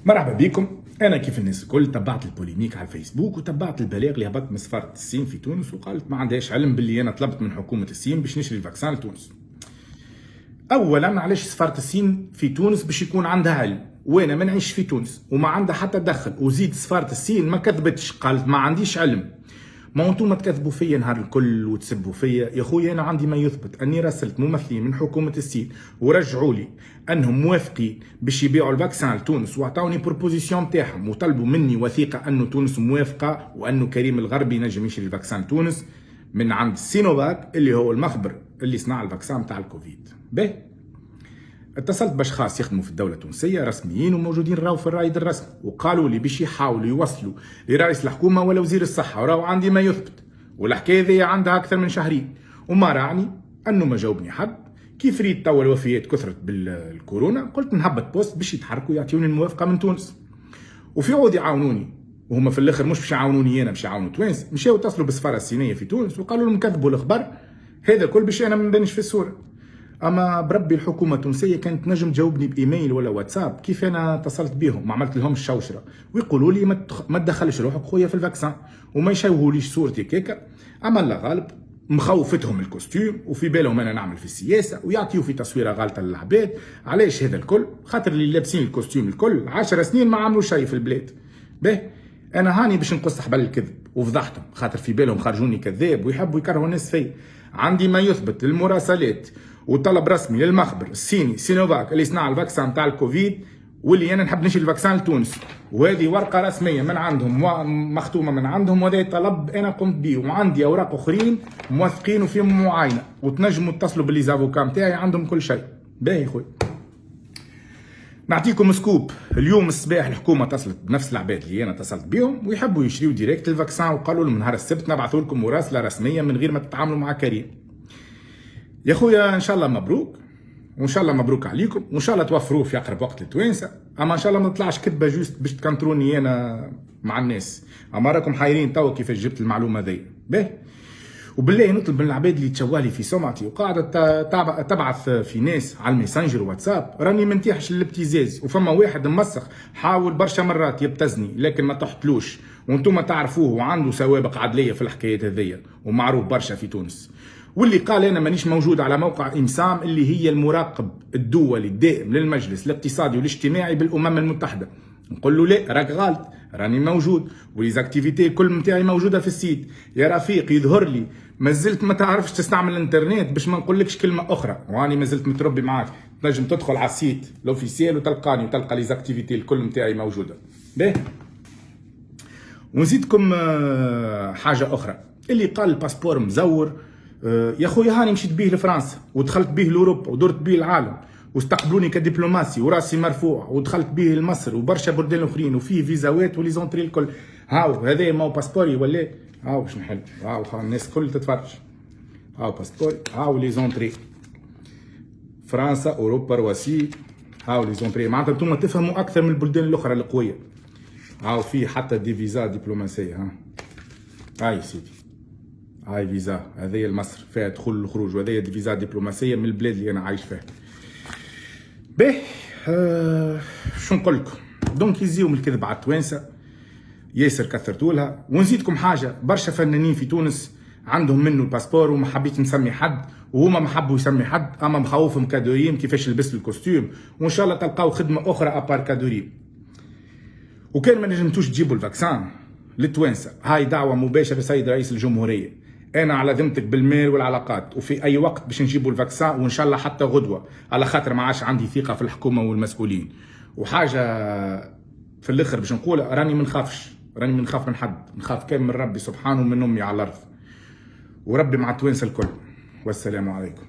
مرحبا بكم. انا كيف الناس الكل تبعت البوليميك على الفيسبوك وتبعت البلاغ اللي هبط من سفاره الصين في تونس وقالت ما عندهاش علم باللي انا طلبت من حكومه الصين باش نشري الفاكسان لتونس. اولا علاش سفاره الصين في تونس باش يكون عندها علم وانا ما نعيش في تونس وما عندها حتى دخل، وزيد سفاره الصين ما كذبتش قالت ما عنديش علم. ما انتم تكذبوا فيا نهار الكل وتسبوا فيا يا خويا. انا عندي ما يثبت اني راسلت ممثلين من حكومه الصين ورجعوا لي انهم موافقين باش يبيعوا الفاكسان لتونس واعطوني بروبوزيسيون نتاعهم وطلبوا مني وثيقه انه تونس موافقه وانه كريم الغربي نجم يشري الفاكسان لتونس من عند سينوفاك اللي هو المخبر اللي صنع الفاكسان تاع الكوفيد. به اتصلت باشخاص يخدموا في الدوله التونسيه رسميين وموجودين راهو في الرايد الرسمي وقالوا لي باش يحاولوا يوصلوا لرئيس الحكومه ولا وزير الصحه، وراهو عندي ما يثبت، والحكايه ذي عندها اكثر من شهرين وما راني انه ما جاوبني حد. كيف ريت توا الوفيات كثرت بالكورونا قلت نهبط بوست باش يتحركوا يعطيوني الموافقه من تونس وفي عود يعاونوني، وهما في الاخر مش باش يعاونوني انا، باش يعاونوا توانس. مشاو اتصلوا بالسفاره الصينيه في تونس وقالوا لهم كذبوا الخبر هذا الكل باش انا ما نبانش في الصوره. اما بربي الحكومه التونسيه كانت نجم تجاوبني بايميل ولا واتساب كيف انا اتصلت بيهم، ما عملت لهمش شوشره ويقولوا لي ما تدخلش روحك خويا في الفاكسان وما يشوهوليش صورتي كيكا. اما الله غالب مخوفتهم الكوستيم وفي بالهم انا نعمل في السياسه ويعطيوا في تصويره غالطه للعباد. علاش هذا الكل؟ خاطر اللي لابسين الكوستيم الكل 10 سنين ما عملوا شيء في البلاد. به انا هاني باش نقص حبل الكذب وفضحتهم خاطر في بالهم خرجوني كذاب ويحبوا يكرهوا الناس فيا. عندي ما يثبت المراسلات وطلب رسمي للمخبر الصيني سينوفاك اللي صنع الفاكسان تاع الكوفيد واللي انا نحب نشري الفاكسان لتونس، وهذه ورقه رسميه من عندهم مختومه من عندهم، وهذا طلب انا قمت به وعندي اوراق اخرين موثقين وفيهم معاينه وتنجموا تتصلوا باللي زافوكا نتاعي عندهم كل شيء. باهي خويا نعطيكم سكوب. اليوم الصباح الحكومه اتصلت بنفس العباد اللي انا اتصلت بهم ويحبوا يشريوا ديريكت الفاكسان وقالوا لهم نهار السبت نبعثوا لكم مراسله رسميه من غير ما تتعاملوا مع كريم. يا خويا ان شاء الله مبروك وان شاء الله مبروك عليكم وان شاء الله توفروه في اقرب وقت للتوانسه. اما ان شاء الله ما تطلعش كذبه جوست باش تكنتروني انا مع الناس. اما راكم حايرين توا كيفاش جبت المعلومه ذي. باهي وبالله نطلب من العباد اللي تشوالي في سمعتي وقاعده تبعث في ناس على الميسنجر واتساب راني ما نتيحش الابتزاز، وفما واحد موسخ حاول برشا مرات يبتزني لكن ما تحتلوش وانتم تعرفوه وعنده سوابق عدليه في الحكايات هذيا ومعروف برشا في تونس. واللي قال انا مانيش موجود على موقع امسام اللي هي المراقب الدولي الدائم للمجلس الاقتصادي والاجتماعي بالامم المتحده، نقول له لا راك غلط، راني موجود وليزاكتيفيتي الكل نتاعي موجوده في السيت. يا رفيق يظهر لي مازلت ما تعرفش تستعمل الانترنت باش ما نقولكش كلمه اخرى، واني مازلت متربي معاك. تنجم تدخل على السيت لوفيسيال وتلقاني وتلقى ليزاكتيفيتي الكل نتاعي موجوده. باهي ونزيدكم حاجه اخرى. اللي قال الباسبور مزور يا خويا هاني مشيت بيه لفرنسا ودخلت بيه لاوروبا ودرت بيه العالم واستقبلوني كدبلوماسي وراسي مرفوع ودخلت بيه لمصر وبرشا بلدان اخرين وفيه فيزاوات وليزونتري الكل. هاو هذا ما هو باسبوري ولا هاو باش نحل. هاو الناس الكل تتفرج. هاو باسبوري هاو ليزونتري فرنسا اوروبا رواسي. هاو ليزونتري معناتها انتم تفهموا اكثر من البلدان الاخرى القويه. هاو فيه حتى دي فيزا دبلوماسيه. ها هاي سيدي هاي فيزا هذه لمصر فيها دخول والخروج، وهذه فيزا دبلوماسيه من البلاد اللي انا عايش فيها. باهي شو نقول لكم؟ دونك يزيو من الكذب على التوانسه ياسر كثرتوا لها. ونزيدكم حاجه، برشا فنانين في تونس عندهم منه الباسبور وما حبيت نسمي حد وهما ما حبوا يسمي حد، اما مخوفهم كادوريم كيفاش لبس الكوستيم، وان شاء الله تلقاو خدمه اخرى ابار كادوريم. وكان ما نجمتوش تجيبوا الفاكسان للتوانسه، هاي دعوه مباشره سيد رئيس الجمهوريه. انا على ذمتك بالمال والعلاقات وفي اي وقت باش نجيبوا الفاكسان وان شاء الله حتى غدوه، على خاطر ما عادش عندي ثقه في الحكومه والمسؤولين. وحاجه في الاخر باش نقول راني ما نخافش، راني ما نخاف من حد، نخاف كان من ربي سبحانه ومن امي على الارض، وربي مع التوانسه الكل. والسلام عليكم.